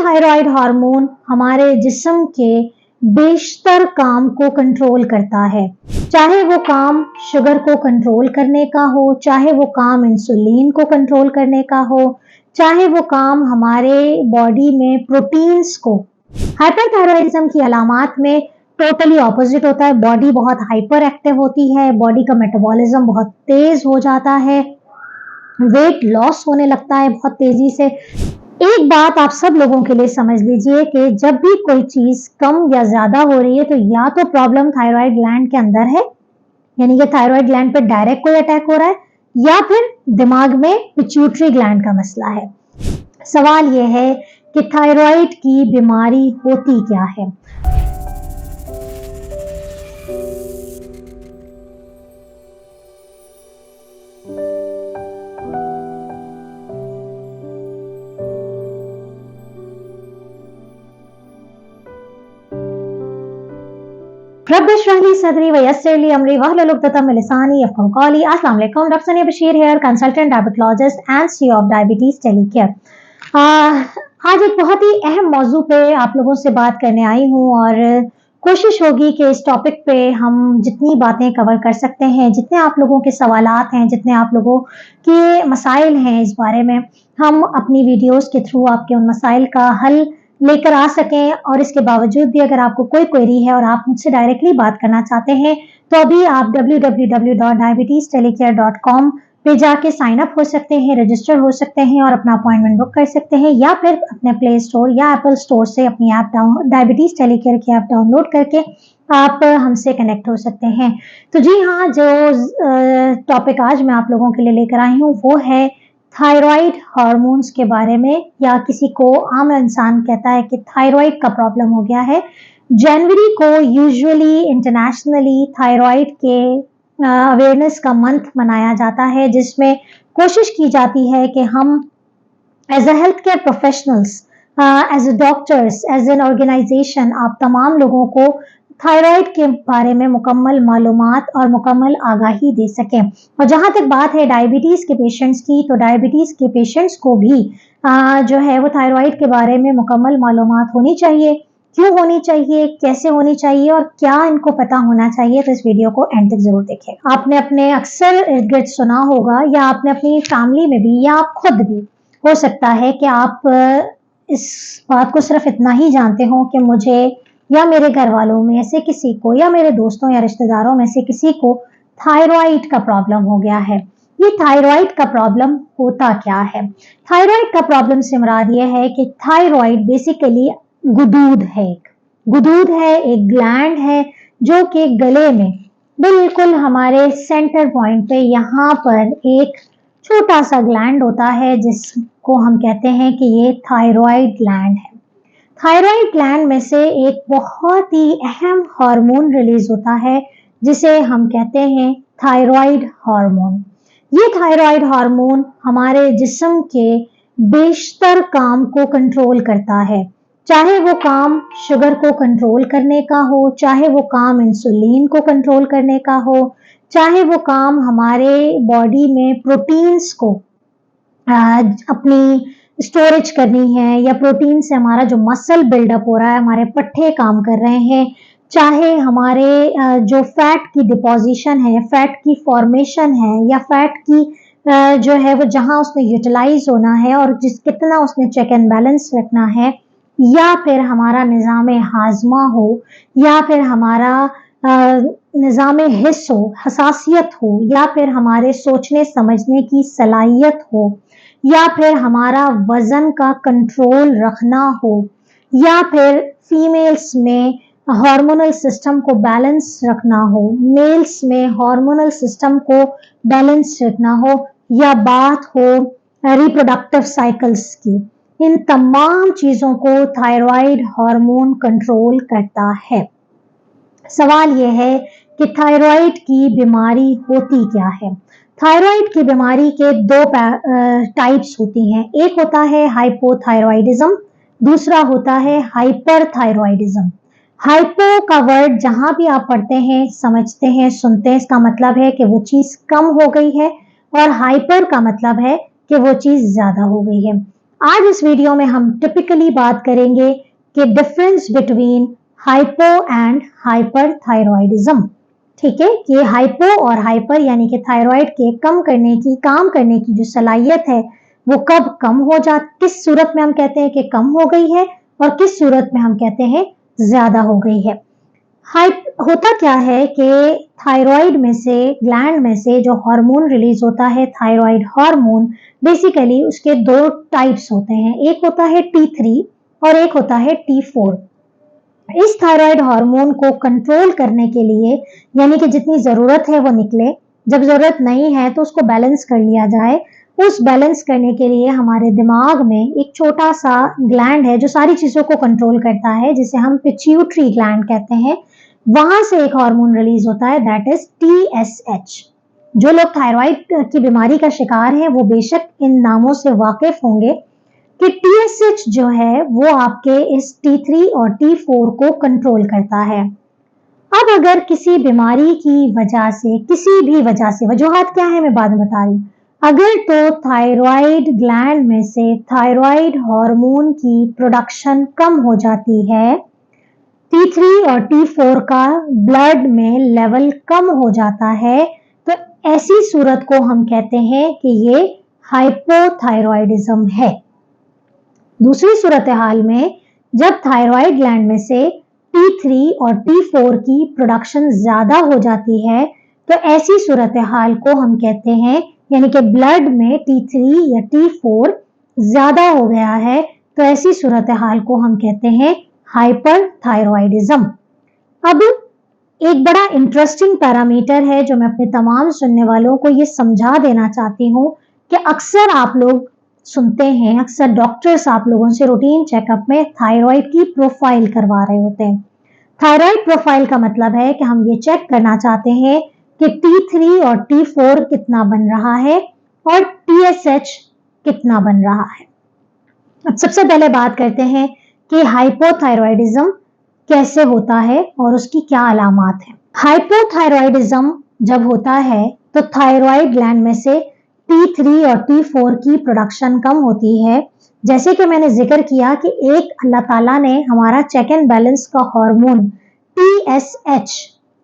Thyroid hormone हमारे जिस्म के बेशतर काम को कंट्रोल करता है, चाहे वो काम शुगर को कंट्रोल करने का हो, चाहे वो काम इंसुलिन को कंट्रोल करने का हो, चाहे वो काम हमारे बॉडी में प्रोटीन्स को। हाइपरथायरॉयडिज्म की अलामात में टोटली ऑपोजिट होता है। बॉडी बहुत हाइपर एक्टिव होती है, बॉडी का मेटाबॉलिज्म बहुत तेज हो जाता है, वेट लॉस होने लगता है बहुत तेजी से। एक बात आप सब लोगों के लिए समझ लीजिए कि जब भी कोई चीज कम या ज्यादा हो रही है तो या तो प्रॉब्लम थायराइड ग्लैंड के अंदर है, यानी कि थायराइड ग्लैंड पे डायरेक्ट कोई अटैक हो रहा है, या फिर दिमाग में पिट्यूटरी ग्लैंड का मसला है। सवाल यह है कि थायराइड की बीमारी होती क्या है। रब इश्रह ली सदरी व यस्सिर ली अमरी वहलुल उक़दतम मिन लिसानी यफ़क़हू क़ौली। अस्सलाम वालेकुम, doctor Sania Bashir here, consultant diabetologist and CEO of diabetes telecare. आज एक बहुत ही अहम मौजू पे आप लोगों से बात करने आई हूँ और कोशिश होगी कि इस टॉपिक पे हम जितनी बातें कवर कर सकते हैं, जितने आप लोगों के सवालात हैं, जितने आप लोगों के मसाइल हैं, इस बारे में हम अपनी वीडियोस के थ्रू आपके उन मसाइल का हल लेकर आ सकें। और इसके बावजूद भी अगर आपको कोई क्वेरी है और आप मुझसे डायरेक्टली बात करना चाहते हैं तो अभी आप www.diabetestelecare.com पे जाके साइन अप हो सकते हैं, रजिस्टर हो सकते हैं और अपना अपॉइंटमेंट बुक कर सकते हैं, या फिर अपने प्ले स्टोर या एप्पल स्टोर से अपनी ऐप डायबिटीज टेलीकेयर की ऐप डाउनलोड करके आप हमसे कनेक्ट हो सकते हैं। तो जी हाँ, जो टॉपिक आज मैं आप लोगों के लिए लेकर आई हूँ वो है थायराइड हार्मोन्स के बारे में, या किसी को आम इंसान कहता है कि थायराइड का प्रॉब्लम हो गया है। जनवरी को यूजुअली इंटरनेशनली थायराइड के अवेयरनेस का मंथ मनाया जाता है, जिसमें कोशिश की जाती है कि हम as a health care professionals, as a doctors, as an organisation आप तमाम लोगों को थायराइड के बारे में मुकम्मल मालूमात और मुकम्मल आगाही दे सकें। और जहाँ तक बात है डायबिटीज़ के पेशेंट्स की, तो डायबिटीज़ के पेशेंट्स को भी जो है वो थायराइड के बारे में मुकम्मल मालूमात होनी चाहिए। क्यों होनी चाहिए, कैसे होनी चाहिए और क्या इनको पता होना चाहिए, तो इस वीडियो को एंड तक जरूर देखें। आपने अपने अक्सर इर्द गिर्द सुना होगा, या आपने अपनी फैमिली में भी, या आप खुद भी, हो सकता है कि आप इस बात को सिर्फ इतना ही जानते हो कि मुझे या मेरे घर वालों में से किसी को, या मेरे दोस्तों या रिश्तेदारों में से किसी को थायराइड का प्रॉब्लम हो गया है। ये थायराइड का प्रॉब्लम होता क्या है? थायराइड का प्रॉब्लम से मुराद ये है कि थायराइड बेसिकली गुदूद है, एक ग्लैंड है जो कि गले में बिल्कुल हमारे सेंटर पॉइंट पे यहाँ पर एक छोटा सा ग्लैंड होता है, जिसको हम कहते हैं कि ये थायराइड ग्लैंड है। थायराइड ग्लैंड में से एक बहुत ही अहम हार्मोन रिलीज होता है जिसे हम कहते हैं थायराइड हार्मोन। ये थायराइड हार्मोन हमारे जिस्म के बेशतर काम को कंट्रोल करता है, चाहे वो काम शुगर को कंट्रोल करने का हो, चाहे वो काम इंसुलिन को कंट्रोल करने का हो, चाहे वो काम हमारे बॉडी में प्रोटीन्स को अपनी स्टोरेज करनी है, या प्रोटीन से हमारा जो मसल बिल्डअप हो रहा है, हमारे पट्टे काम कर रहे हैं, चाहे हमारे जो फैट की डिपोजिशन है, फैट की फॉर्मेशन है, या फैट की जो है वो जहां उसने यूटिलाइज होना है और कितना उसने चेक एंड बैलेंस रखना है, या फिर हमारा निज़ाम हाजमा हो, या फिर हमारा निज़ाम हिस्स हो, हसासियत हो, या फिर हमारे सोचने समझने की सलाहियत हो, या फिर हमारा वजन का कंट्रोल रखना हो, या फिर फीमेल्स में हार्मोनल सिस्टम को बैलेंस रखना हो, मेल्स में हार्मोनल सिस्टम को बैलेंस रखना हो, या बात हो रिप्रोडक्टिव साइकिल्स की, इन तमाम चीजों को थायराइड हार्मोन कंट्रोल करता है। सवाल यह है कि थायराइड की बीमारी होती क्या है। थायराइड की बीमारी के दो टाइप्स होती हैं। एक होता है हाइपोथायरॉयडिज्म, दूसरा होता है हाइपरथायरॉयडिज्म। हाइपो का वर्ड जहां भी आप पढ़ते हैं, समझते हैं, सुनते हैं, इसका मतलब है कि वो चीज कम हो गई है, और हाइपर का मतलब है कि वो चीज ज्यादा हो गई है। आज इस वीडियो में हम टिपिकली बात करेंगे कि difference between hypo and hyperthyroidism. ठीक है, कि हाइपो और हाइपर यानी कि थायराइड के काम करने की जो सलाहियत है वो कब कम हो किस सूरत में हम कहते हैं कि कम हो गई है और किस सूरत में हम कहते हैं ज्यादा हो गई है। होता क्या है कि थायराइड में से, ग्लैंड में से जो हार्मोन रिलीज होता है, थायराइड हार्मोन, बेसिकली उसके दो टाइप्स होते हैं। एक होता है T3 और एक होता है T4। इस थायराइड हार्मोन को कंट्रोल करने के लिए, यानी कि जितनी जरूरत है वो निकले, जब जरूरत नहीं है तो उसको बैलेंस कर लिया जाए। उस बैलेंस करने के लिए हमारे दिमाग में एक छोटा सा ग्लैंड है जो सारी चीजों को कंट्रोल करता है, जिसे हम पिट्यूटरी ग्लैंड कहते हैं। वहां से एक हार्मोन रिलीज होता है, दैट इज TSH। जो लोग थायराइड की बीमारी का शिकार हैं वो बेशक इन नामों से वाकिफ होंगे कि TSH जो है वो आपके इस T3 और T4 को कंट्रोल करता है। अब अगर किसी बीमारी की वजह से, किसी भी वजह से, वजूहात क्या है मैं बाद में बता रही हूँ, अगर तो थायराइड ग्लैंड में से थायराइड हार्मोन की प्रोडक्शन कम हो जाती है, T3 और T4 का ब्लड में लेवल कम हो जाता है, तो ऐसी सूरत को हम कहते हैं कि ये हाइपोथायरॉयडिज्म है। दूसरी सूरत हाल में जब थायराइड ग्लैंड में से T3 और T4 की प्रोडक्शन ज्यादा हो जाती है, तो ऐसी सूरत हाल को हम कहते हैं, यानी कि ब्लड में T3 या T4 ज्यादा हो गया है, तो ऐसी सूरत हाल को हम कहते हैं हाइपरथायरॉयडिज्म। अब एक बड़ा इंटरेस्टिंग पैरामीटर है जो मैं अपने तमाम सुनने वालों को ये समझा देना चाहती हूँ कि अक्सर आप लोग सुनते हैं, अक्सर डॉक्टर्स आप लोगों से रूटीन चेकअप में थायराइड की प्रोफाइल करवा रहे होते हैं। थायराइड प्रोफाइल का मतलब है कि हम ये चेक करना चाहते हैं कि T3 और T4 कितना बन रहा है और TSH कितना बन रहा है। अब सबसे पहले बात करते हैं कि हाइपोथायरॉयडिज्म कैसे होता है और उसकी क्या अलामात है। हाइपोथायरॉयडिज्म जब होता है तो थायराइड ग्लैंड में से T3 और T4 की प्रोडक्शन कम होती है। जैसे कि मैंने जिक्र किया कि एक अल्लाह ताला ने हमारा चेक एंड बैलेंस का हार्मोन TSH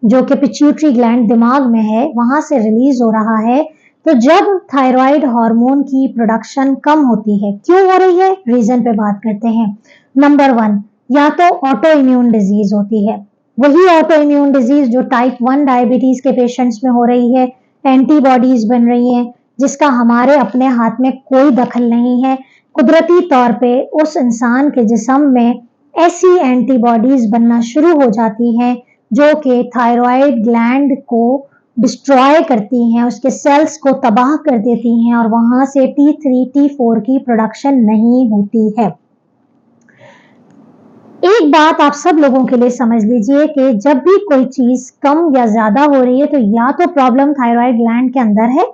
जो कि पिट्यूटरी ग्लैंड दिमाग में है वहां से रिलीज हो रहा है। तो जब थायराइड हार्मोन की प्रोडक्शन कम होती है, क्यों हो रही है, रीजन पे बात करते हैं। नंबर 1, या तो ऑटो इम्यून डिजीज होती है, वही ऑटो इम्यून डिजीज जो टाइप 1 डायबिटीज के पेशेंट्स में हो रही है, एंटीबॉडीज बन रही हैं जिसका हमारे अपने हाथ में कोई दखल नहीं है। कुदरती तौर पे उस इंसान के जिस्म में ऐसी एंटीबॉडीज बनना शुरू हो जाती हैं जो कि थायराइड ग्लैंड को डिस्ट्रॉय करती हैं, उसके सेल्स को तबाह कर देती हैं और वहां से T3, T4 की प्रोडक्शन नहीं होती है। एक बात आप सब लोगों के लिए समझ लीजिए कि जब भी कोई चीज कम या ज्यादा हो रही है तो या तो प्रॉब्लम थायराइड ग्लैंड के अंदर है,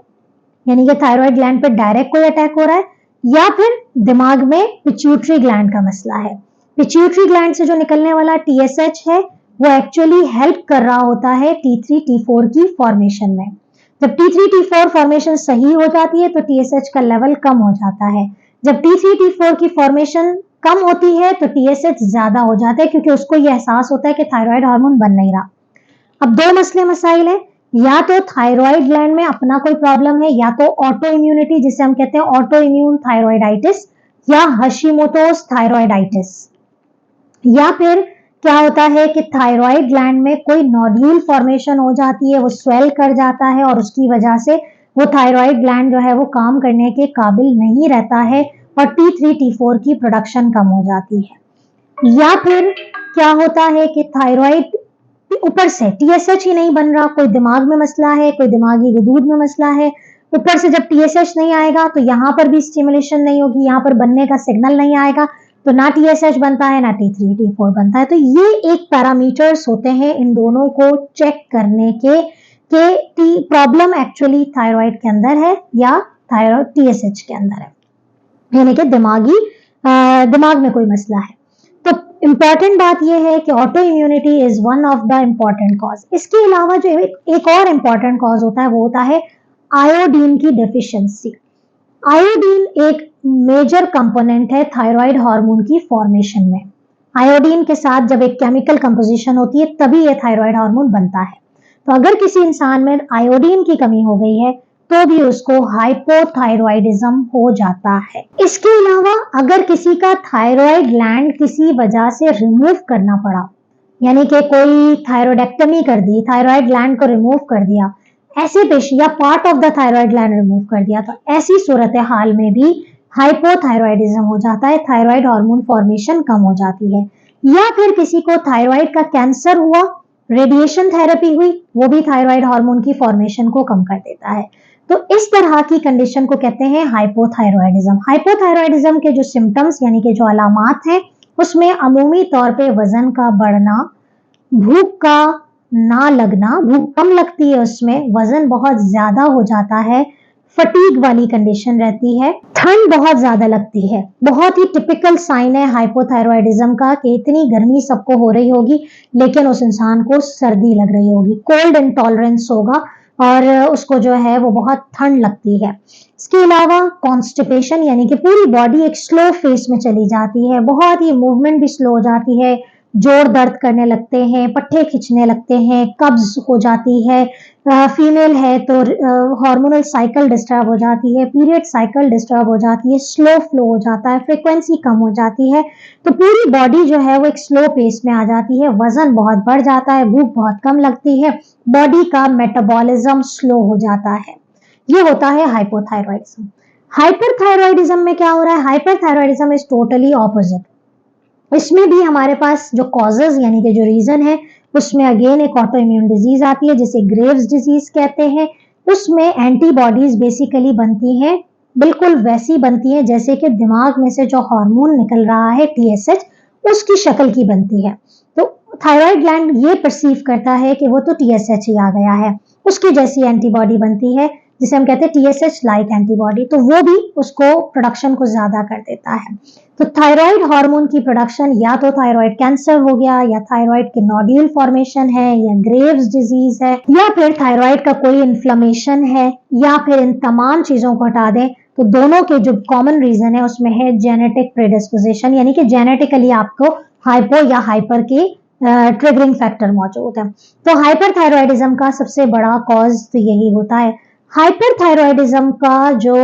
यानी कि थायराइड ग्लैंड पर डायरेक्ट कोई अटैक हो रहा है, या फिर दिमाग में पिट्यूटरी ग्लैंड का मसला है। पिट्यूटरी ग्लैंड से जो निकलने वाला TSH है वो एक्चुअली हेल्प कर रहा होता है T3, T4 की फॉर्मेशन में। जब T3, T4 फॉर्मेशन सही हो जाती है तो TSH का लेवल कम हो जाता है। जब T3, T4 की फॉर्मेशन कम होती है तो TSH ज्यादा हो जाता है, क्योंकि उसको यह एहसास होता है कि थायराइड हार्मोन बन नहीं रहा। अब दो मसले मसाइल है, या तो थायराइड ग्लैंड में अपना कोई प्रॉब्लम है, या तो ऑटो इम्यूनिटी जिसे हम कहते हैं ऑटो इम्यून थायराइडाइटिस या हशीमोटोस थायराइडाइटिस, या फिर क्या होता है कि थायराइड ग्लैंड में कोई नोड्यूल फॉर्मेशन हो जाती है, वो स्वेल कर जाता है और उसकी वजह से वो थायराइड ग्लैंड जो है वो काम करने के काबिल नहीं रहता है और T3, T4 की प्रोडक्शन कम हो जाती है। या फिर क्या होता है कि थायराइड ऊपर से TSH ही नहीं बन रहा, कोई दिमाग में मसला है, कोई दिमागी गुदूद में मसला है, ऊपर से जब TSH नहीं आएगा तो यहाँ पर भी स्टिमुलेशन नहीं होगी, यहाँ पर बनने का सिग्नल नहीं आएगा, तो ना TSH बनता है ना T3, T4 बनता है। तो ये एक पैरामीटर्स होते हैं इन दोनों को चेक करने के कि प्रॉब्लम एक्चुअली थायराइड के अंदर है या थायराइड TSH के अंदर है, यानी कि दिमाग में कोई मसला है। तो इम्पॉर्टेंट बात यह है कि auto immunity is one of the important cause. इसके अलावा जो एक और इम्पॉर्टेंट कॉज होता है वो होता है आयोडीन की डेफिशिएंसी। आयोडीन एक मेजर कंपोनेंट है थायराइड हार्मोन की फॉर्मेशन में। आयोडीन के साथ जब एक केमिकल कंपोजिशन होती है तभी ये थायराइड हार्मोन बनता है। तो अगर किसी इंसान में आयोडीन की कमी हो गई है तो भी उसको हाइपोथायरॉयडिज्म हो जाता है। इसके अलावा अगर किसी का थायराइड ग्लैंड किसी वजह से रिमूव करना पड़ा, यानी कि कोई थायरोइडेक्टमी कर दी, थायराइड ग्लैंड को रिमूव कर दिया, ऐसे पेशेंट या part of the thyroid gland remove कर दिया, तो ऐसी सूरत हाल में भी हाइपोथायरॉयडिज्म हो जाता है, थायराइड हार्मोन फॉर्मेशन कम हो जाती है। या फिर किसी को थायराइड का कैंसर हुआ, रेडिएशन थेरेपी हुई, वो भी थायराइड हार्मोन की फॉर्मेशन को कम कर देता है। तो इस तरह की कंडीशन को कहते हैं हाइपोथायरॉयडिज्म। हाइपोथायरॉयडिज्म के जो सिम्टम्स यानी कि जो अलामात हैं उसमें अमूमी तौर पे वजन का बढ़ना, भूख का ना लगना, भूख कम लगती है, उसमें वजन बहुत ज्यादा हो जाता है, फटीग वाली कंडीशन रहती है, ठंड बहुत ज्यादा लगती है। बहुत ही टिपिकल साइन है हाइपोथायरॉयडिज्म का कि इतनी गर्मी सबको हो रही होगी लेकिन उस इंसान को सर्दी लग रही होगी, कोल्ड इंटॉलरेंस होगा और उसको जो है वो बहुत ठंड लगती है। इसके अलावा कॉन्स्टिपेशन यानी कि पूरी बॉडी एक स्लो फेस में चली जाती है, बहुत ही मूवमेंट भी स्लो हो जाती है, जोड़ दर्द करने लगते हैं, पट्टे खिंचने लगते हैं, कब्ज हो जाती है, फीमेल है तो हार्मोनल साइकिल डिस्टर्ब हो जाती है, पीरियड साइकिल डिस्टर्ब हो जाती है, स्लो फ्लो हो जाता है, फ्रीक्वेंसी कम हो जाती है, तो पूरी बॉडी जो है वो एक स्लो पेस में आ जाती है, वजन बहुत बढ़ जाता है, भूख बहुत कम लगती है, बॉडी का मेटाबॉलिज्म स्लो हो जाता है। ये होता है हाइपोथायरॉयडिज्म। हाइपरथायरॉयडिज्म में क्या हो रहा है? Hyperthyroidism is totally opposite. इसमें भी हमारे पास जो कॉजेज यानी कि जो रीजन है उसमें अगेन एक ऑटो इम्यून डिजीज आती है जिसे ग्रेव्स डिजीज कहते हैं। उसमें एंटीबॉडीज बेसिकली बनती हैं, बिल्कुल वैसी बनती है जैसे कि दिमाग में से जो हार्मोन निकल रहा है टीएसएच उसकी शक्ल की बनती है। तो थायराइड ग्लैंड ये परसीव करता है कि वो तो टीएसएच ही आ गया है, उसकी जैसी एंटीबॉडी बनती है जिसे हम कहते हैं टीएसएच लाइक एंटीबॉडी, तो वो भी उसको प्रोडक्शन को ज्यादा कर देता है। तो थायराइड हार्मोन की प्रोडक्शन या तो थायराइड कैंसर हो गया, या थायराइड के नोड्यूल फॉर्मेशन है, या ग्रेव्स डिजीज है, या फिर थायराइड का कोई इन्फ्लेमेशन है, या फिर इन तमाम चीजों को हटा दें तो दोनों के जो कॉमन रीजन है उसमें है जेनेटिक प्रेडिस्पोजिशन, यानी कि जेनेटिकली आपको हाइपो या हाइपर की ट्रिगरिंग फैक्टर मौजूद है। तो हाइपरथायरॉयडिज्म का सबसे बड़ा कॉज तो यही होता है। हाइपरथायरॉयडिज्म का जो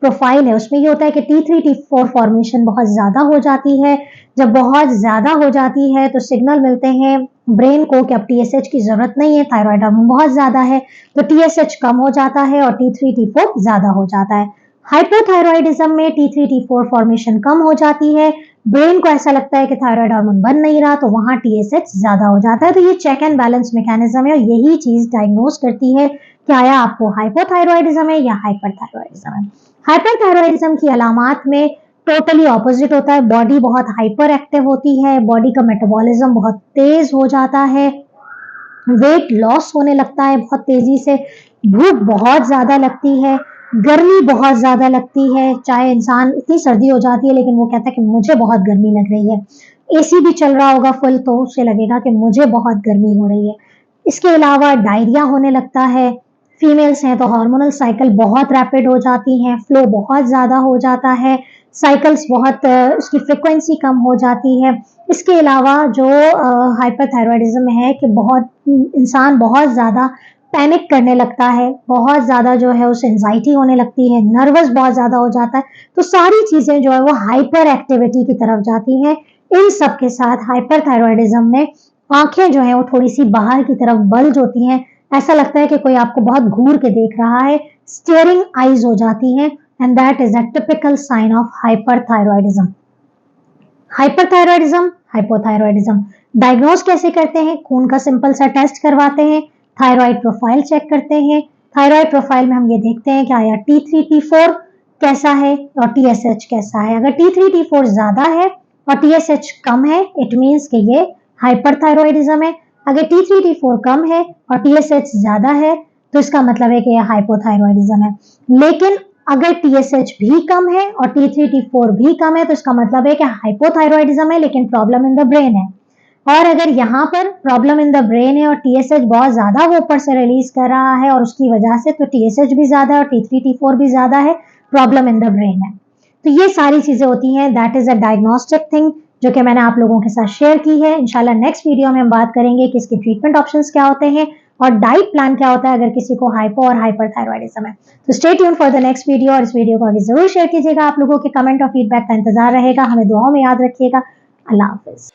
प्रोफाइल है उसमें ये होता है कि T3 T4 फॉर्मेशन बहुत ज्यादा हो जाती है। जब बहुत ज्यादा हो जाती है तो सिग्नल मिलते हैं ब्रेन को कि अब टीएसएच की जरूरत नहीं है, थायराइड हार्मोन बहुत ज्यादा है, तो टीएसएच कम हो जाता है और T3 T4 ज्यादा हो जाता है। हाइपोथायरॉयडिज्म में T3 T4 फॉर्मेशन कम हो जाती है, ब्रेन को ऐसा लगता है कि थायराइड हार्मोन बन नहीं रहा तो वहां टीएसएच ज्यादा हो जाता है। तो ये चेक एंड बैलेंस मैकेनिज्म है और यही चीज डायग्नोज करती है कि आया आपको हाइपोथायरॉयडिज्म है या हाइपरथायरॉयडिज्म है। हाइपरथायरॉयडिज्म की अलामात में टोटली ऑपोजिट होता है, बॉडी बहुत हाइपर एक्टिव होती है, बॉडी का मेटाबॉलिज्म बहुत तेज हो जाता है, वेट लॉस होने लगता है बहुत तेजी से, भूख बहुत ज्यादा लगती है, गर्मी बहुत ज्यादा लगती है, चाहे इंसान इतनी सर्दी हो जाती है लेकिन वो कहता है कि मुझे बहुत गर्मी लग रही है, एसी भी चल रहा होगा फुल तो उसे लगेगा कि मुझे बहुत गर्मी हो रही है। इसके अलावा डायरिया होने लगता है, फीमेल्स हैं तो हार्मोनल साइकिल बहुत रैपिड हो जाती हैं, फ्लो बहुत ज्यादा हो जाता है, साइकिल्स बहुत उसकी फ्रिक्वेंसी कम हो जाती है। इसके अलावा जो हाइपरथायरॉयडिज्म है कि बहुत इंसान बहुत ज्यादा पैनिक करने लगता है, बहुत ज्यादा जो है उसे एंजाइटी होने लगती है, नर्वस बहुत ज्यादा हो जाता है, तो सारी चीजें जो है वो हाइपर एक्टिविटी की तरफ जाती हैं। इन सब के साथ हाइपरथायरॉयडिज्म में आंखें जो है वो थोड़ी सी बाहर की तरफ बल्ज होती हैं, ऐसा लगता है कि कोई आपको बहुत घूर के देख रहा है, स्टेयरिंग आईज हो जाती हैं, and that is a typical sign of hyperthyroidism. Hyperthyroidism, hypothyroidism diagnose कैसे करते हैं? खून का सिंपल सा टेस्ट करवाते हैं, थायराइड प्रोफाइल चेक करते हैं, थायराइड प्रोफाइल में हम ये देखते हैं कि आया T3 T4 कैसा है और TSH कैसा है। अगर T3 T4 ज्यादा है और TSH कम है इट मीन्स कि ये हाइपरथायरॉयडिज्म है। अगर T3 T4 कम है और TSH ज्यादा है तो इसका मतलब है कि यह हाइपोथायरॉयडिज्म है। लेकिन अगर TSH भी कम है और T3 T4 भी कम है तो इसका मतलब है कि हाइपोथायरॉयडिज्म है लेकिन प्रॉब्लम इन द ब्रेन है। और अगर यहाँ पर प्रॉब्लम इन द ब्रेन है और TSH बहुत ज्यादा वो ऊपर से रिलीज कर रहा है और उसकी वजह से तो TSH भी ज्यादा है और T3 T4 भी ज्यादा है, प्रॉब्लम इन द ब्रेन है। तो ये सारी चीजें होती हैं, that is a diagnostic thing जो कि मैंने आप लोगों के साथ शेयर की है। इंशाल्लाह नेक्स्ट वीडियो में हम बात करेंगे कि इसके ट्रीटमेंट ऑप्शंस क्या होते हैं और डाइट प्लान क्या होता है अगर किसी को हाइपो और हाइपरथायरॉयडिज्म है। तो stay tune for the next video, और इस वीडियो को आगे जरूर शेयर कीजिएगा। आप लोगों के कमेंट और फीडबैक का इंतजार रहेगा। हमें दुआओं में याद रखिएगा। अल्लाह हाफिज।